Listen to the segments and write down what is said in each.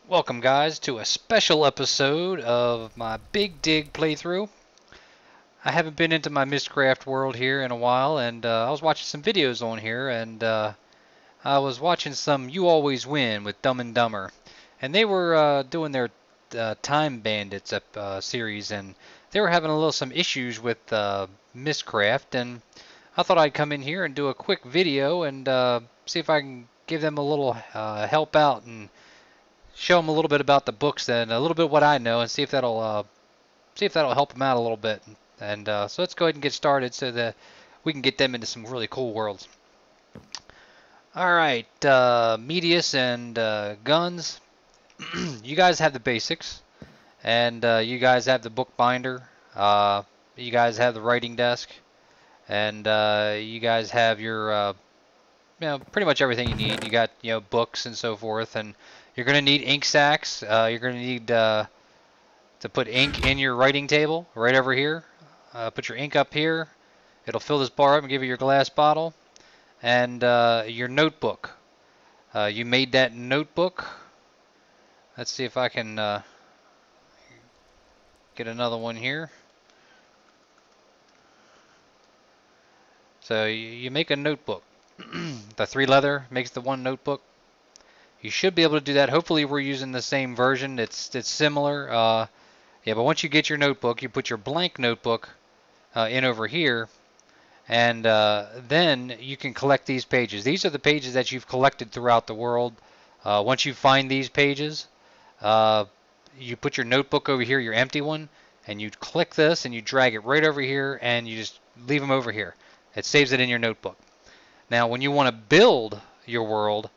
Welcome guys to a special episode of my Big Dig playthrough. I haven't been into my Mystcraft world here in a while, and I was watching some videos on here, and I was watching some You Always Win with Dumb and Dumber, and they were doing their Time Bandits series, and they were having some issues with Mystcraft, and I thought I'd come in here and do a quick video and see if I can give them a little help out and show them a little bit about the books and a little bit what I know, and see if that'll help them out a little bit. And so let's go ahead and get started so that we can get them into some really cool worlds. All right, Medius and Guns. You guys have the basics, and you guys have the bookbinder. You guys have the writing desk, and you guys have your pretty much everything you need. You got books and so forth, and you're gonna need ink sacks. You're gonna need to put ink in your writing table right over here. Put your ink up here. It'll fill this bar up and give you your glass bottle. And your notebook. You made that notebook. Let's see if I can get another one here. So you make a notebook. The 3 leather makes the 1 notebook. You should be able to do that. Hopefully we're using the same version. It's similar. Yeah, but once you get your notebook, you put your blank notebook in over here, and then you can collect these pages. These are the pages that you've collected throughout the world. Once you find these pages, you put your notebook over here, your empty one, and you click this and you drag it right over here, and you just leave them over here. It saves it in your notebook. Now when you want to build your world,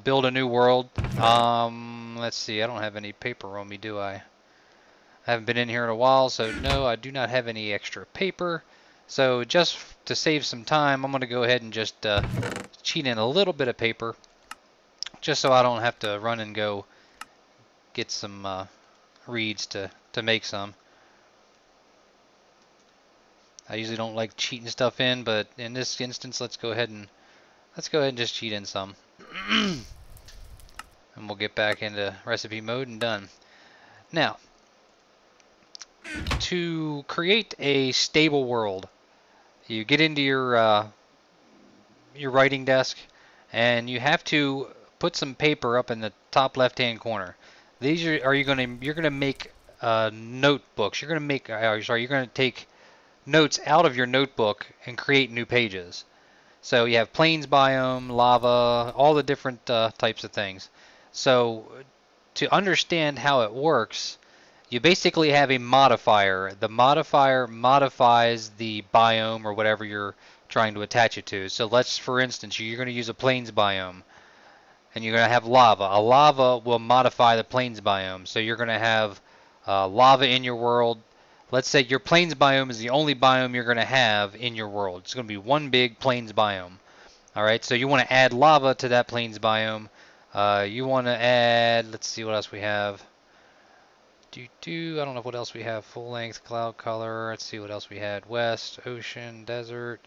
build a new world, let's see, I don't have any paper on me, do I? I haven't been in here in a while, so no, I do not have any extra paper. So just to save some time, I'm going to go ahead and just cheat in a little bit of paper, just so I don't have to run and go get some reeds to make some. I usually don't like cheating stuff in, but in this instance, let's go ahead and just cheat in some. And we'll get back into recipe mode and done. Now, to create a stable world, you get into your writing desk, and you have to put some paper up in the top left-hand corner. These you're gonna make notebooks. You're gonna take notes out of your notebook and create new pages. So you have plains biome, lava, all the different types of things. So to understand how it works, you basically have a modifier. The modifier modifies the biome or whatever you're trying to attach it to. So let's, for instance, you're going to use a plains biome, and you're going to have lava. A lava will modify the plains biome. So you're going to have lava in your world. Let's say your plains biome is the only biome you're going to have in your world. It's going to be one big plains biome. All right, so you want to add lava to that plains biome. You want to add, let's see what else we have. I don't know what else we have. Full length, cloud color. Let's see what else we had. West, ocean, desert,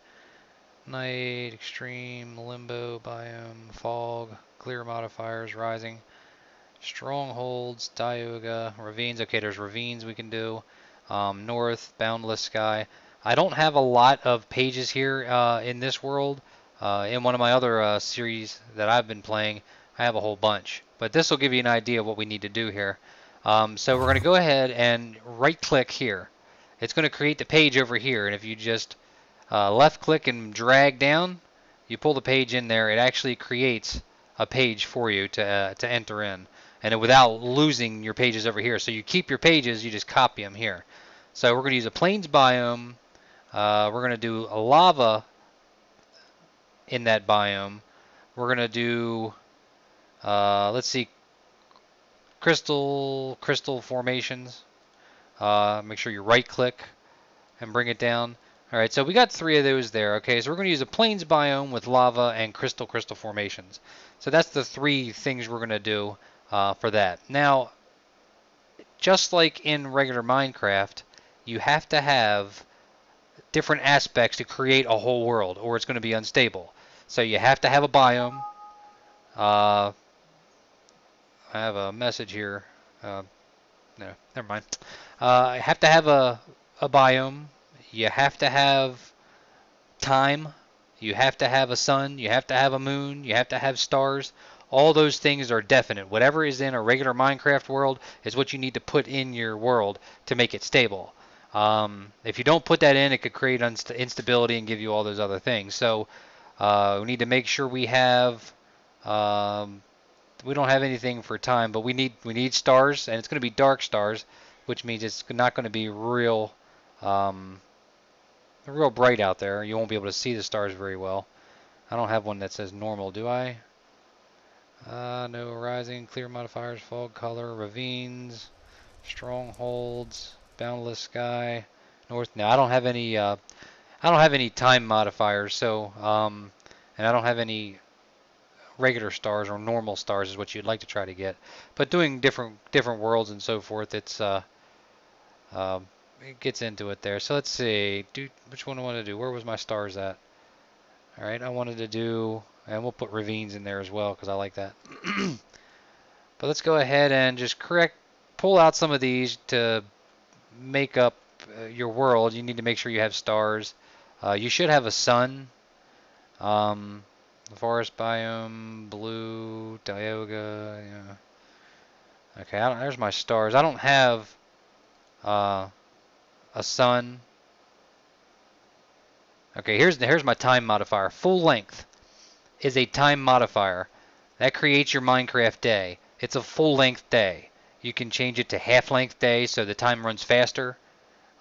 night, extreme, limbo, biome, fog, clear modifiers, rising, strongholds, Diyoga, ravines. Okay, there's ravines we can do. North, boundless sky. I don't have a lot of pages here in this world. In one of my other series that I've been playing, I have a whole bunch. But this will give you an idea of what we need to do here. So we're going to go ahead and right-click here. It's going to create the page over here, and if you just left-click and drag down, you pull the page in there, it actually creates a page for you to enter in, and without losing your pages over here. So you keep your pages, you just copy them here. So we're going to use a plains biome. We're going to do a lava in that biome. We're going to do, let's see, crystal formations. Make sure you right click and bring it down. Alright, so we got 3 of those there. Okay, so we're going to use a plains biome with lava and crystal formations. So that's the 3 things we're going to do for that. Now, just like in regular Minecraft, you have to have different aspects to create a whole world, or it's going to be unstable. So you have to have a biome, I have a message here. No, never mind. I have to have a biome. You have to have time. You have to have a sun. You have to have a moon. You have to have stars. All those things are definite. Whatever is in a regular Minecraft world is what you need to put in your world to make it stable. If you don't put that in, it could create instability and give you all those other things. So we need to make sure we have. We don't have anything for time, but we need stars, and it's going to be dark stars, which means it's not going to be um, real bright out there. You won't be able to see the stars very well. I don't have one that says normal, do I? No rising, clear modifiers, fog color, ravines, strongholds, boundless sky, north. No, I don't have any. I don't have any time modifiers. So, and I don't have any regular stars or normal stars is what you'd like to try to get. But doing different worlds and so forth, it gets into it there. So let's see. Which one do I want to do? Where was my stars at? All right, I wanted to do, and we'll put ravines in there as well because I like that. But let's go ahead and just pull out some of these to make up your world. You need to make sure you have stars. You should have a sun. The forest biome, blue, Tioga. Yeah. Okay, there's my stars. I don't have a sun. Okay, here's my time modifier. Full length is a time modifier. That creates your Minecraft day. It's a full length day. You can change it to half length day so the time runs faster,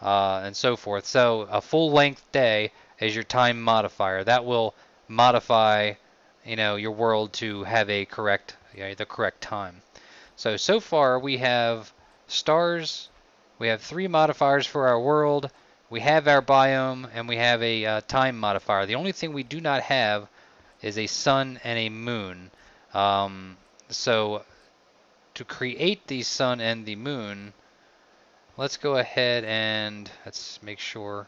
and so forth. So a full length day is your time modifier. That will modify, your world to have the correct time. So far we have stars. We have 3 modifiers for our world. We have our biome, and we have a time modifier. The only thing we do not have is a sun and a moon. So to create the sun and the moon, let's go ahead and let's make sure.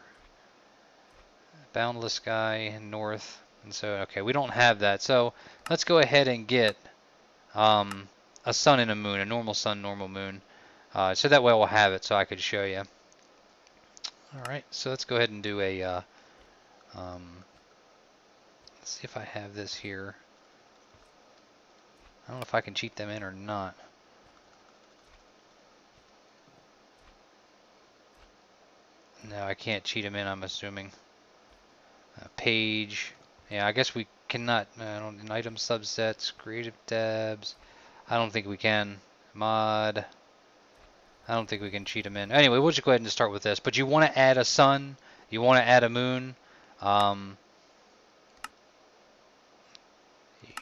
Boundless sky, north. And so, okay, we don't have that. So let's go ahead and get a sun and a moon, a normal sun, normal moon. So that way we'll have it so I could show you. Alright, so let's go ahead and do let's see if I have this here. I don't know if I can cheat them in or not. No, I can't cheat them in, I'm assuming. Page. Yeah, I guess we cannot. In item subsets, creative tabs. I don't think we can. Mod. I don't think we can cheat them in. Anyway, we'll just go ahead and start with this. But you want to add a sun. You want to add a moon.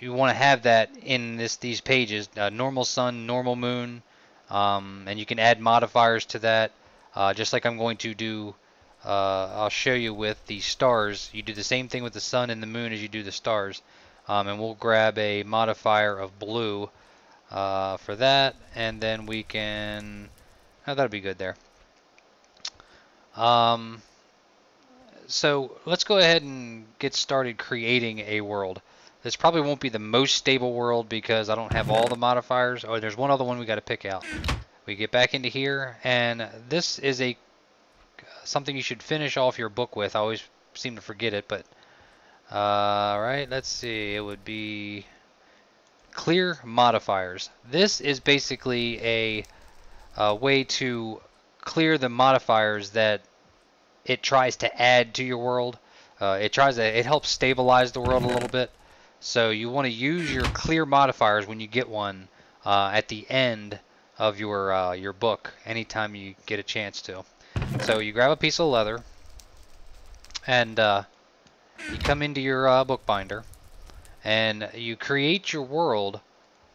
You want to have that in these pages. Normal sun, normal moon. And you can add modifiers to that. Just like I'm going to do. I'll show you with the stars. You do the same thing with the sun and the moon as you do the stars. And we'll grab a modifier of blue for that, and then we can. Oh, that'll be good there. So let's go ahead and get started creating a world. This probably won't be the most stable world because I don't have all the modifiers. Oh, there's one other one we got to pick out. We get back into here, and this is something you should finish off your book with. I always seem to forget it, but right, let's see. It would be clear modifiers. This is basically a way to clear the modifiers that it tries to add to your world. It helps stabilize the world a little bit. So you want to use your clear modifiers when you get one at the end of your book, anytime you get a chance to. So you grab a piece of leather, and you come into your bookbinder, and you create your world.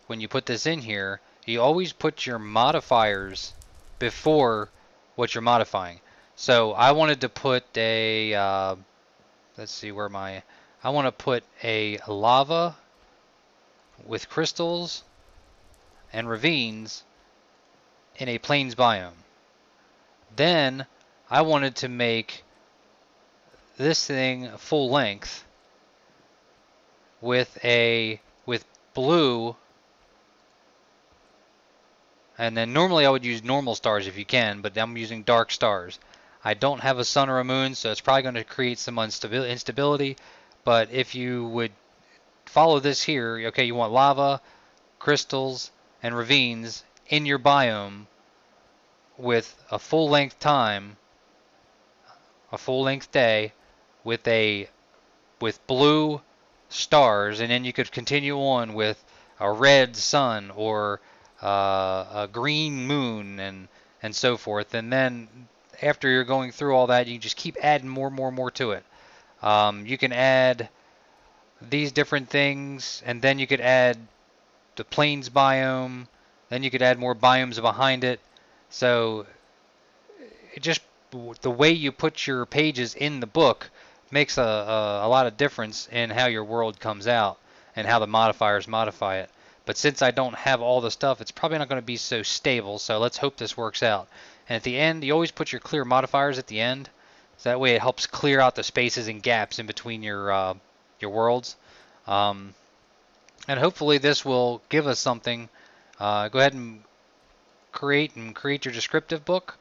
When you put this in here, you always put your modifiers before what you're modifying. So I wanted to put a, let's see where I want to put a lava with crystals and ravines in a plains biome. Then I wanted to make this thing full length with blue And then normally I would use normal stars if you can, but I'm using dark stars. I don't have a sun or a moon, so it's probably going to create some instability. But if you would follow this here, okay, you want lava, crystals, and ravines in your biome with a full-length time, a full-length day, with blue stars, and then you could continue on with a red sun or a green moon and so forth. And then after you're going through all that, you just keep adding more to it. You can add these different things, and then you could add the plains biome. Then you could add more biomes behind it. So it just the way you put your pages in the book makes a lot of difference in how your world comes out and how the modifiers modify it. But since I don't have all the stuff, it's probably not going to be so stable, so let's hope this works out. And at the end, you always put your clear modifiers at the end, so that way it helps clear out the spaces and gaps in between your worlds. And hopefully this will give us something. Go ahead and create your descriptive book.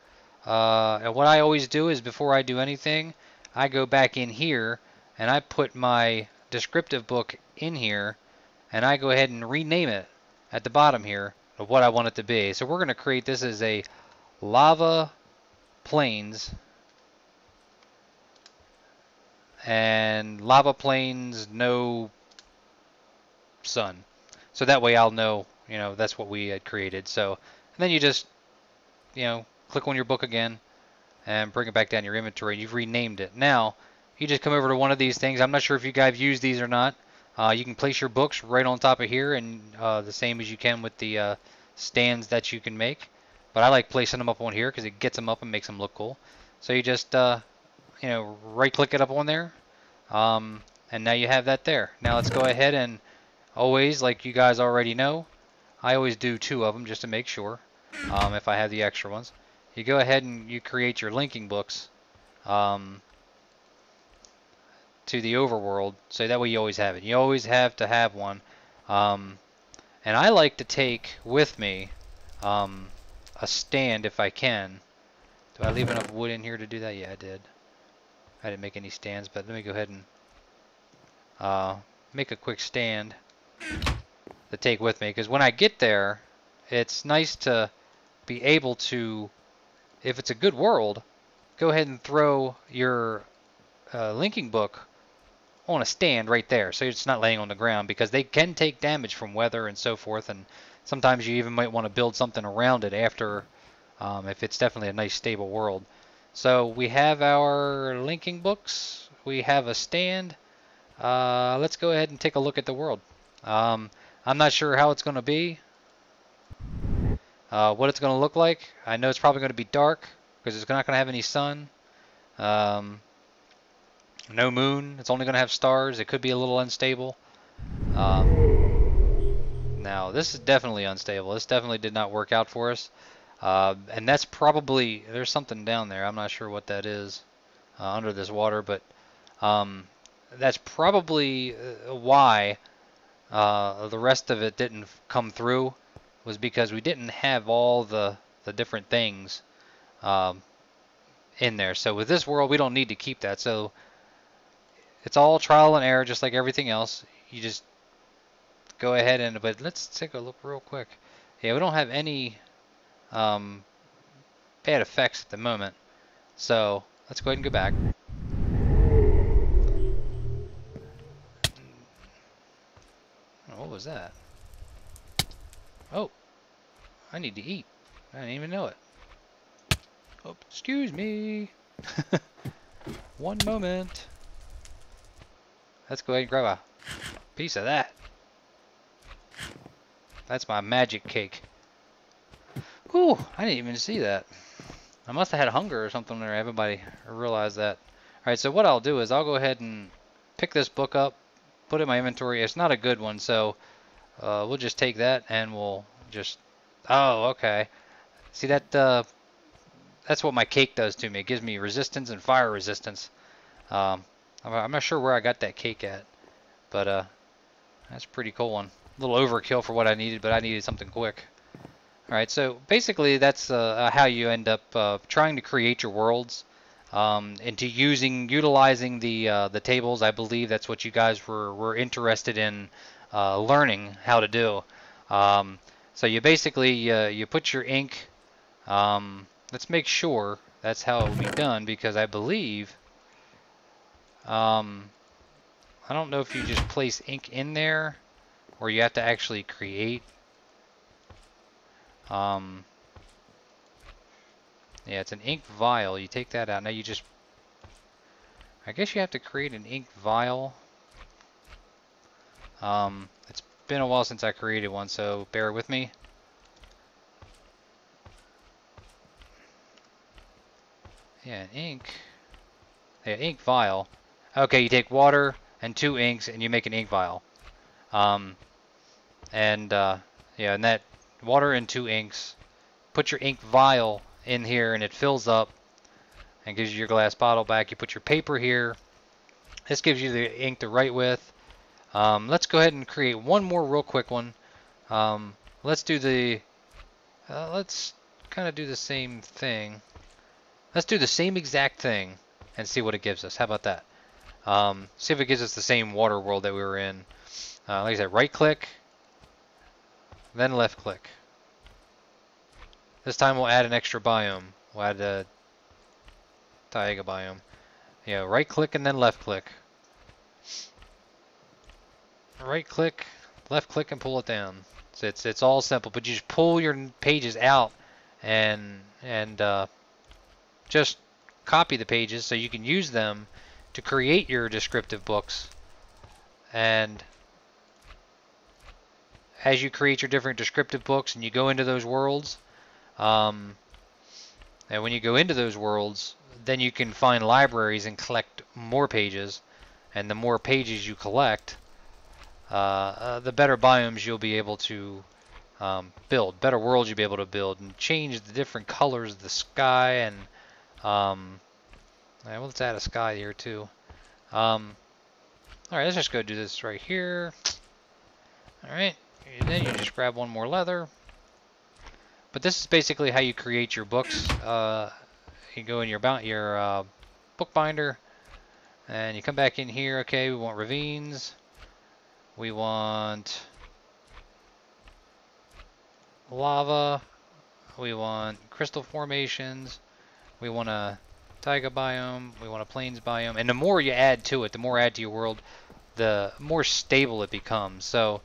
And what I always do is before I do anything, I go back in here and I put my descriptive book in here and I go ahead and rename it at the bottom here of what I want it to be. So we're going to create this as a lava plains and lava plains no sun. So that way I'll know, that's what we had created. So and then you just, click on your book again and bring it back down your inventory. You've renamed it. Now, you just come over to one of these things. I'm not sure if you guys use these or not. You can place your books right on top of here, and the same as you can with the stands that you can make. But I like placing them up on here because it gets them up and makes them look cool. So you just, right-click it up on there, and now you have that there. Now let's go ahead and always, like you guys already know, I always do 2 of them just to make sure, if I have the extra ones. You go ahead and you create your linking books to the overworld, so that way you always have it. You always have to have one. And I like to take with me a stand if I can. Do I leave enough wood in here to do that? Yeah, I did. I didn't make any stands, but let me go ahead and make a quick stand to take with me, because when I get there, it's nice to be able to, if it's a good world, go ahead and throw your linking book on a stand right there, so it's not laying on the ground, because they can take damage from weather and so forth, and sometimes you even might want to build something around it after, if it's definitely a nice stable world. So we have our linking books, we have a stand. Let's go ahead and take a look at the world. I'm not sure how it's going to be, what it's going to look like. I know it's probably going to be dark because it's not going to have any sun. No moon. It's only going to have stars. It could be a little unstable. Now, this is definitely unstable. This definitely did not work out for us. And that's probably, there's something down there. I'm not sure what that is under this water, but that's probably why the rest of it didn't come through, was because we didn't have all the different things in there. So with this world, we don't need to keep that. So it's all trial and error, just like everything else. You just go ahead and, but let's take a look real quick. Yeah, we don't have any bad effects at the moment. So let's go ahead and go back. What was that? Oh, I need to eat. I didn't even know it. Oh, excuse me. One moment. Let's go ahead and grab a piece of that. That's my magic cake. Whew, I didn't even see that. I must have had hunger or something there. Everybody realized that. Alright, so what I'll do is I'll go ahead and pick this book up, put it in my inventory. It's not a good one, so we'll just take that and we'll just... Oh, okay. See, that that's what my cake does to me. It gives me resistance and fire resistance. I'm not sure where I got that cake at, but that's a pretty cool one. A little overkill for what I needed, but I needed something quick. All right, so basically that's how you end up trying to create your worlds, into utilizing the tables. I believe that's what you guys were interested in learning how to do. Um, so you basically you put your ink. Let's make sure that's how it will be done, because I believe um, I don't know if you just place ink in there or you have to actually create. Um, Yeah, it's an ink vial. You take that out. Now you just, I guess you have to create an ink vial. It's been a while since I created one, so bear with me. Yeah, ink. Yeah, ink vial. Okay, you take water and 2 inks and you make an ink vial. Um, and yeah, and that water and 2 inks. Put your ink vial in here and it fills up and gives you your glass bottle back. You put your paper here. This gives you the ink to write with. Let's go ahead and create one more real quick one. Let's do the, let's kind of do the same thing. Let's do the same exact thing and see what it gives us. How about that? See if it gives us the same water world that we were in. Like I said, right click, then left click. This time we'll add an extra biome. We'll add a taiga biome. Yeah, right click and then left click. Right click, left click, and pull it down. So it's all simple, but you just pull your pages out and just copy the pages so you can use them to create your descriptive books. And as you create your different descriptive books and you go into those worlds, and when you go into those worlds, then you can find libraries and collect more pages. And the more pages you collect, the better biomes you'll be able to build, better worlds you'll be able to build, and change the different colors of the sky. And well, let's add a sky here too. All right, let's just go do this right here. All right, and then you just grab one more leather. But this is basically how you create your books. You go in your bookbinder, and you come back in here. Okay, we want ravines. We want lava. We want crystal formations. We want a taiga biome. We want a plains biome. And the more you add to it, the more add to your world, the more stable it becomes. So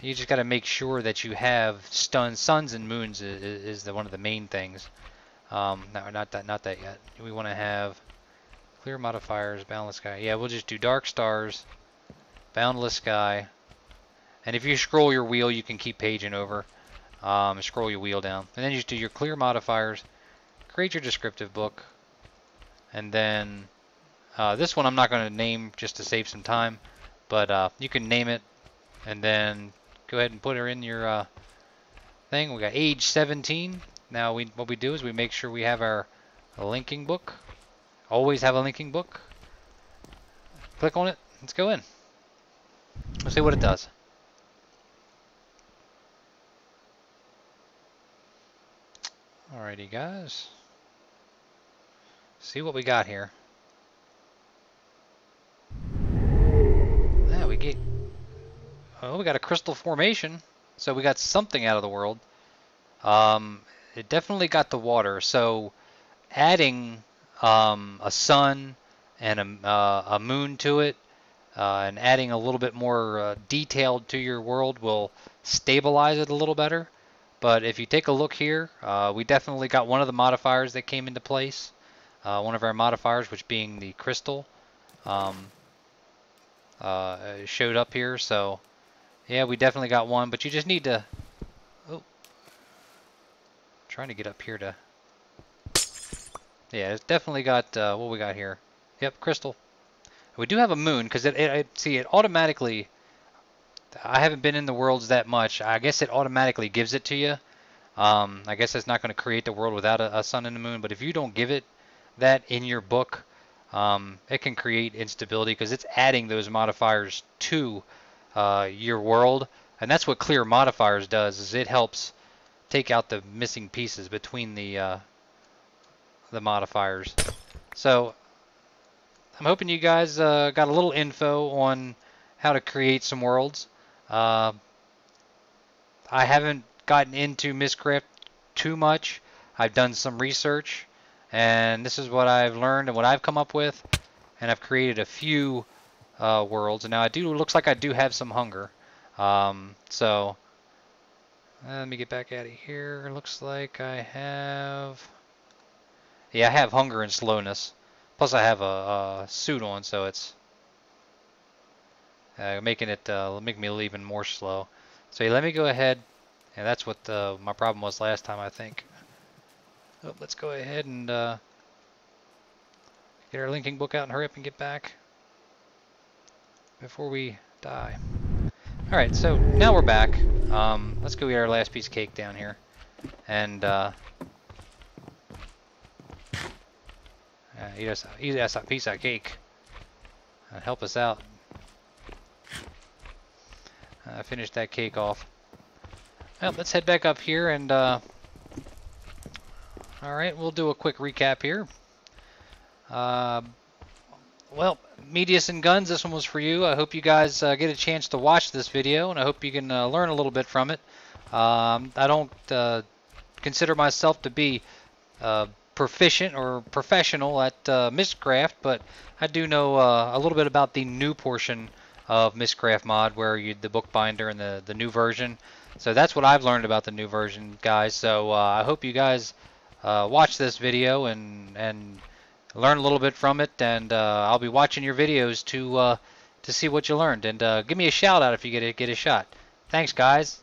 you just got to make sure that you have suns and moons is one of the main things. No, not that yet. We want to have clear modifiers, boundless sky. Yeah, we'll just do dark stars, boundless sky. And if you scroll your wheel, you can keep paging over. Scroll your wheel down. And then you just do your clear modifiers, create your descriptive book. And then this one I'm not going to name just to save some time. But you can name it and then go ahead and put her in your thing. We got age 17. Now what we do is we make sure we have our linking book. Always have a linking book. Click on it. Let's go in. Let's see what it does. Alrighty, guys. See what we got here. Yeah, we got a crystal formation. So we got something out of the world. It definitely got the water. So adding a sun and a moon to it, and adding a little bit more detailed to your world will stabilize it a little better. But if you take a look here, we definitely got one of the modifiers that came into place. One of our modifiers, which being the crystal, showed up here. So yeah, we definitely got one, but you just need to, oh, trying to get up here to, yeah, it's definitely got what we got here. Yep, crystal. We do have a moon, because see, it automatically, I haven't been in the worlds that much. I guess it automatically gives it to you. I guess it's not going to create the world without a sun and a moon, but if you don't give it that in your book, it can create instability, because it's adding those modifiers to your world. And that's what clear modifiers does, is it helps take out the missing pieces between the modifiers. So I'm hoping you guys got a little info on how to create some worlds. I haven't gotten into Mystcraft too much. I've done some research, and this is what I've learned and what I've come up with, and I've created a few worlds. And now looks like I do have some hunger. So let me get back out of here. Looks like I have, yeah, I have hunger and slowness. Plus I have a suit on, so it's making me even more slow. So yeah, let me go ahead, and that's what my problem was last time, I think. Oh, let's go ahead and get our linking book out and hurry up and get back before we die. All right, so now we're back. Let's go get our last piece of cake down here, and eat us a piece of cake. Help us out. Finish that cake off. Well, let's head back up here, and all right, we'll do a quick recap here. Well, Meaty Gunns, this one was for you. I hope you guys get a chance to watch this video, and I hope you can learn a little bit from it. I don't consider myself to be proficient or professional at Mystcraft, but I do know a little bit about the new portion of Mystcraft mod, where the bookbinder and the new version. So that's what I've learned about the new version, guys. So I hope you guys watch this video and learn a little bit from it, and I'll be watching your videos to see what you learned, and give me a shout out if you get a shot. Thanks, guys.